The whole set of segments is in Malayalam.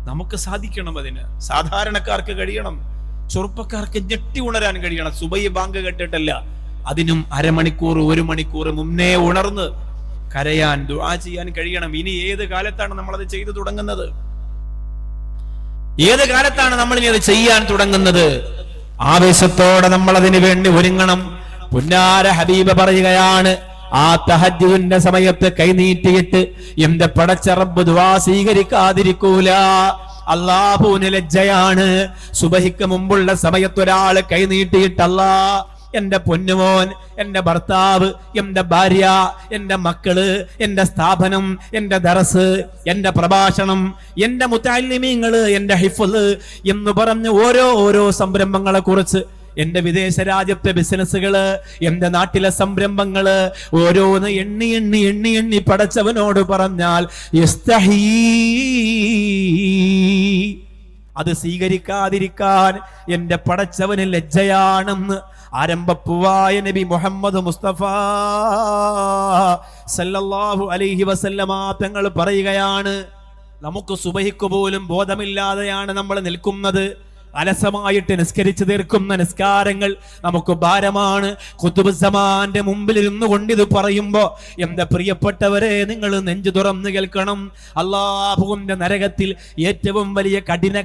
നമുക്ക് സാധിക്കണം. അതിന് സാധാരണക്കാർക്ക് കഴിയണം, ചെറുപ്പക്കാർക്ക് ഞെട്ടി ഉണരാൻ കഴിയണം. സുബൈ ബാങ്ക് കേട്ടിട്ടല്ല, അതിനും അരമണിക്കൂർ 1 മണിക്കൂർ മുന്നേ ഉണർന്ന് കരയാൻ, ദുആ ചെയ്യാൻ കഴിയണം. ഇനി ഏത് കാലത്താണ് നമ്മളത് ചെയ്തു തുടങ്ങുന്നത്? ഏത് കാലത്താണ് നമ്മൾ ഇനി അത് ചെയ്യാൻ തുടങ്ങുന്നത്? ആവേശത്തോടെ നമ്മൾ അതിനു വേണ്ടി ഒരുങ്ങണം. പുന്നാര ഹബീബ് പറയുകയാണ്, ആ തഹജ്ജുദിന്റെ സമയത്ത് കൈനീട്ടിയിട്ട് എന്റെ പടച്ച റബ്ബ് ദുആ സ്വീകരിക്കാതിരിക്കൂല. അല്ലാഹുവിന് ലജ്ജയാണ്. സുബഹിക്ക് മുമ്പുള്ള സമയത്ത് ഒരാൾ കൈനീട്ടിയിട്ട് അല്ലാ, എന്റെ പൊന്നുമോൻ, എന്റെ ഭർത്താവ്, എന്റെ ഭാര്യ, എന്റെ മക്കള്, എന്റെ സ്ഥാപനം, എന്റെ ദറസ്, എന്റെ പ്രഭാഷണം, എന്റെ മുതഅല്ലിമീങ്ങള്, എന്റെ ഹിഫ്ള് എന്ന് പറഞ്ഞ് ഓരോ സംരംഭങ്ങളെ കുറിച്ച്, എന്റെ വിദേശ രാജ്യത്തെ ബിസിനസ്സുകള്, എന്റെ നാട്ടിലെ സംരംഭങ്ങള്, ഓരോന്ന് എണ്ണി പടച്ചവനോട് പറഞ്ഞാൽ യസ്തഹീ, അത് സ്വീകരിക്കാതിരിക്കാൻ എന്റെ പടച്ചവന് ലജ്ജയാണെന്ന് ആരംഭപ്പുവായ നബി മുഹമ്മദ് മുസ്തഫ സല്ലല്ലാഹു അലൈഹി വസല്ലമ തങ്ങൾ പറയുകയാണ്. നമുക്ക് സുബഹിക്ക് പോലും ബോധമില്ലാതെയാണ് നമ്മൾ നിൽക്കുന്നത്. അലസമായിട്ട് നിസ്കരിച്ചു തീർക്കുന്ന നിസ്കാരങ്ങൾ നമുക്ക് ഭാരമാണ്. ഖുതുബുസ്സമാന്റെ മുമ്പിൽ ഇരുന്നു കൊണ്ട് ഇത് പറയുമ്പോ എന്റെ പ്രിയപ്പെട്ടവരെ, നിങ്ങൾ നെഞ്ചു തുറന്നു കേൾക്കണം. അല്ലാഹുവിന്റെ നരകത്തിൽ ഏറ്റവും വലിയ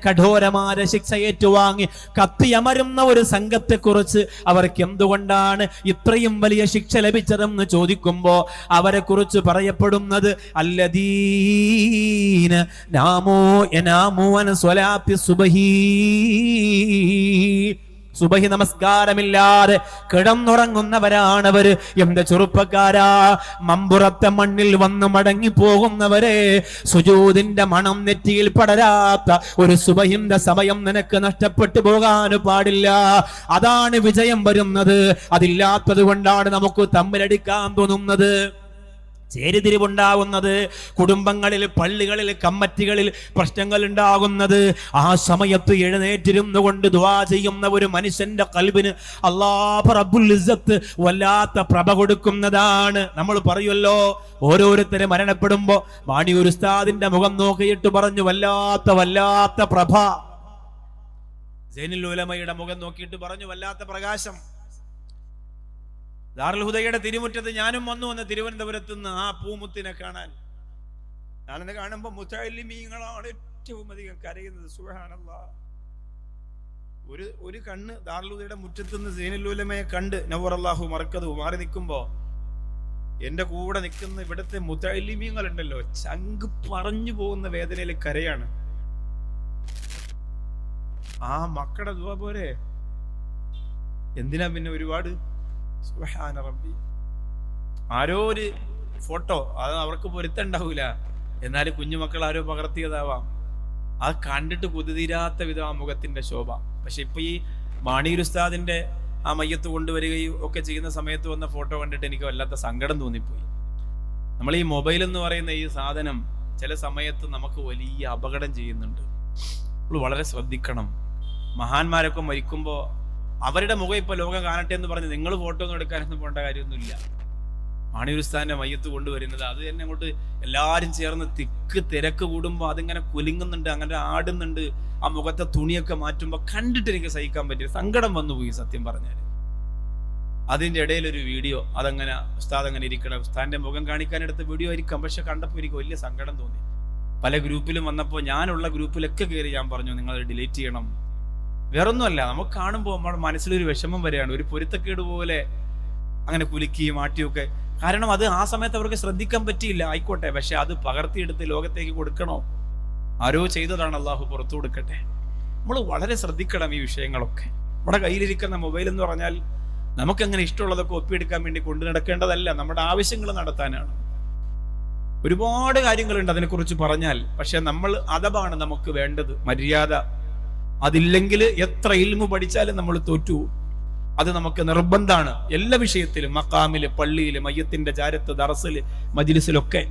കഠോരമായ ശിക്ഷ ഏറ്റുവാങ്ങി കത്തിയമരുന്ന ഒരു സംഘത്തെ കുറിച്ച് അവർക്ക് എന്തുകൊണ്ടാണ് ഇത്രയും വലിയ ശിക്ഷ ലഭിച്ചതെന്ന് ചോദിക്കുമ്പോ അവരെ കുറിച്ച് പറയപ്പെടുന്നത് അല്ലദീന നാമോ യനാമു അൻ സ്വലാത്തി സുബ്ഹി, സുബഹി നമസ്കാരമില്ലാതെ കിടന്നുറങ്ങുന്നവരാണവര്. എന്റെ ചെറുപ്പക്കാരാ, മമ്പുറത്തെ മണ്ണിൽ വന്ന് മടങ്ങി പോകുന്നവരെ, സുജൂദിന്റെ മണം നെറ്റിയിൽ പടരാത്ത ഒരു സുബഹിന്റെ സമയം നിനക്ക് നഷ്ടപ്പെട്ടു പോകാൻ പാടില്ല. അതാണ് വിജയം വരുന്നത്. അതില്ലാത്തത് കൊണ്ടാണ് നമുക്ക് തമ്മിലടിക്കാൻ തോന്നുന്നത്, ചേരിതിരിവുണ്ടാകുന്നത്, കുടുംബങ്ങളിൽ, പള്ളികളിൽ, കമ്മിറ്റികളിൽ പ്രശ്നങ്ങൾ ഉണ്ടാകുന്നത്. ആ സമയത്ത് എഴുന്നേറ്റിരുന്നു കൊണ്ട് ദുആ ചെയ്യുന്ന ഒരു മനുഷ്യന്റെ ഖൽബിന് അല്ലാഹു റബ്ബുൽ ഇസ്സത്ത് വല്ലാത്ത പ്രഭ കൊടുക്കുന്നതാണ്. നമ്മൾ പറയുമല്ലോ, ഓരോരുത്തരെ മരണപ്പെടുമ്പോ മാണിയൂർ ഉസ്താദിന്റെ മുഖം നോക്കിയിട്ട് പറഞ്ഞു, വല്ലാത്ത പ്രഭ. സൈനുൽ ഉലമയുടെ മുഖം നോക്കിയിട്ട് പറഞ്ഞു, വല്ലാത്ത പ്രകാശം. ദാറുൽ ഹുദയുടെ തിരുമുറ്റത്ത് ഞാനും വന്ന് തിരുവനന്തപുരത്ത് നിന്ന് ആ പൂമുത്തിനെ കാണാൻ. ഞാനെന്ന് കാണുമ്പോൾ മുതഅല്ലിമീങ്ങളാണ് ഏറ്റവും അധികം കരയുന്നത്. സുബ്ഹാനല്ലാഹ്. ഒരു കണ്ണ് ദാറുൽ ഹുദയുടെ മുറ്റത്ത് നിന്ന് സൈനുൽ ഉലമയെ കണ്ട് നവറല്ലാഹു മർക്കദു മാറി നിൽക്കുമ്പോ എന്റെ കൂടെ നിൽക്കുന്ന ഇവിടുത്തെ മുതഅല്ലിമീങ്ങൾ ഉണ്ടല്ലോ, ചങ്ക് പറഞ്ഞു പോകുന്ന വേദനയിൽ കരയാണ്. ആ മക്കളുടെ ദുആ പോരെ, എന്തിനാ പിന്നെ ഒരുപാട്? സുബ്ഹാന റബ്ബി. ആരോ ഒരു ഫോട്ടോ, അത് അവർക്ക് പൊരുത്തണ്ടാവൂല, എന്നാലും കുഞ്ഞുമക്കൾ ആരോ പകർത്തിയതാവാം. അത് കണ്ടിട്ട് കുതിതീരാത്ത വിധം ആ മുഖത്തിന്റെ ശോഭ. പക്ഷെ ഇപ്പൊ ഈ മാണിയൂർ ഉസ്താദിന്റെ ആ മയ്യത്ത് കൊണ്ടുവരികയും ഒക്കെ ചെയ്യുന്ന സമയത്ത് വന്ന ഫോട്ടോ കണ്ടിട്ട് എനിക്ക് വല്ലാത്ത സങ്കടം തോന്നിപ്പോയി. നമ്മൾ ഈ മൊബൈൽ എന്ന് പറയുന്ന ഈ സാധനം ചില സമയത്ത് നമുക്ക് വലിയ അപകടം ചെയ്യുന്നുണ്ട്. നമ്മൾ വളരെ ശ്രദ്ധിക്കണം. മഹാന്മാരൊക്കെ മരിക്കുമ്പോൾ അവരുടെ മുഖം ഇപ്പൊ ലോകം കാണട്ടെ എന്ന് പറഞ്ഞ് നിങ്ങൾ ഫോട്ടോ ഒന്നും എടുക്കാനൊന്നും പോകേണ്ട കാര്യമൊന്നുമില്ല. മാണിയൂർ ഉസ്താദിന്റെ മയ്യത്ത് കൊണ്ടുവരുന്നത് അത് തന്നെ അങ്ങോട്ട് എല്ലാവരും ചേർന്ന് തിരക്ക് കൂടുമ്പോൾ അതിങ്ങനെ കുലുങ്ങുന്നുണ്ട്, അങ്ങനെ ആടുന്നുണ്ട്. ആ മുഖത്തെ തുണിയൊക്കെ മാറ്റുമ്പോൾ കണ്ടിട്ട് എനിക്ക് സഹിക്കാൻ പറ്റിയ സങ്കടം വന്നുപോയി സത്യം പറഞ്ഞാൽ. അതിന്റെ ഇടയിലൊരു വീഡിയോ, അതങ്ങനെ ഉസ്താദ് അങ്ങനെ ഇരിക്കണം, ഉസ്താദിന്റെ മുഖം കാണിക്കാനെടുത്ത വീഡിയോ ആയിരിക്കാം. പക്ഷെ കണ്ടപ്പോൾ എനിക്ക് വലിയ സങ്കടം തോന്നി. പല ഗ്രൂപ്പിലും വന്നപ്പോൾ ഞാനുള്ള ഗ്രൂപ്പിലൊക്കെ കയറി ഞാൻ പറഞ്ഞു, നിങ്ങൾ ഡിലീറ്റ് ചെയ്യണം. വേറൊന്നുമല്ല, നമുക്ക് കാണുമ്പോൾ നമ്മുടെ മനസ്സിലൊരു വിഷമം വരികയാണ്, ഒരു പൊരുത്തക്കേട് പോലെ അങ്ങനെ കുലുക്കിയും മാറ്റിയൊക്കെ. കാരണം അത് ആ സമയത്ത് അവർക്ക് ശ്രദ്ധിക്കാൻ പറ്റിയില്ല, ആയിക്കോട്ടെ. പക്ഷെ അത് പകർത്തിയെടുത്ത് ലോകത്തേക്ക് കൊടുക്കണോ? ആരോ ചെയ്തതാണ്, അള്ളാഹു പുറത്തു കൊടുക്കട്ടെ. നമ്മൾ വളരെ ശ്രദ്ധിക്കണം ഈ വിഷയങ്ങളൊക്കെ. നമ്മുടെ കയ്യിലിരിക്കുന്ന മൊബൈൽ എന്ന് പറഞ്ഞാൽ നമുക്കങ്ങനെ ഇഷ്ടമുള്ളതൊക്കെ ഒപ്പിയെടുക്കാൻ വേണ്ടി കൊണ്ടു നടക്കേണ്ടതല്ല, നമ്മുടെ ആവശ്യങ്ങൾ നടത്താനാണ്. ഒരുപാട് കാര്യങ്ങളുണ്ട് അതിനെക്കുറിച്ച് പറഞ്ഞാൽ. പക്ഷെ നമ്മൾ അദബാണ് നമുക്ക് വേണ്ടത്, മര്യാദ. അതില്ലെങ്കിൽ എത്ര ഇൽമു പഠിച്ചാലും നമ്മൾ തോറ്റു. അത് നമുക്ക് നിർബന്ധമാണ് എല്ലാ വിഷയത്തിലും, മഖാമില്, പള്ളിയില്, മയ്യത്തിന്റെ ചാരത്ത്, ദറസില്, മജ്ലിസിലൊക്കെ.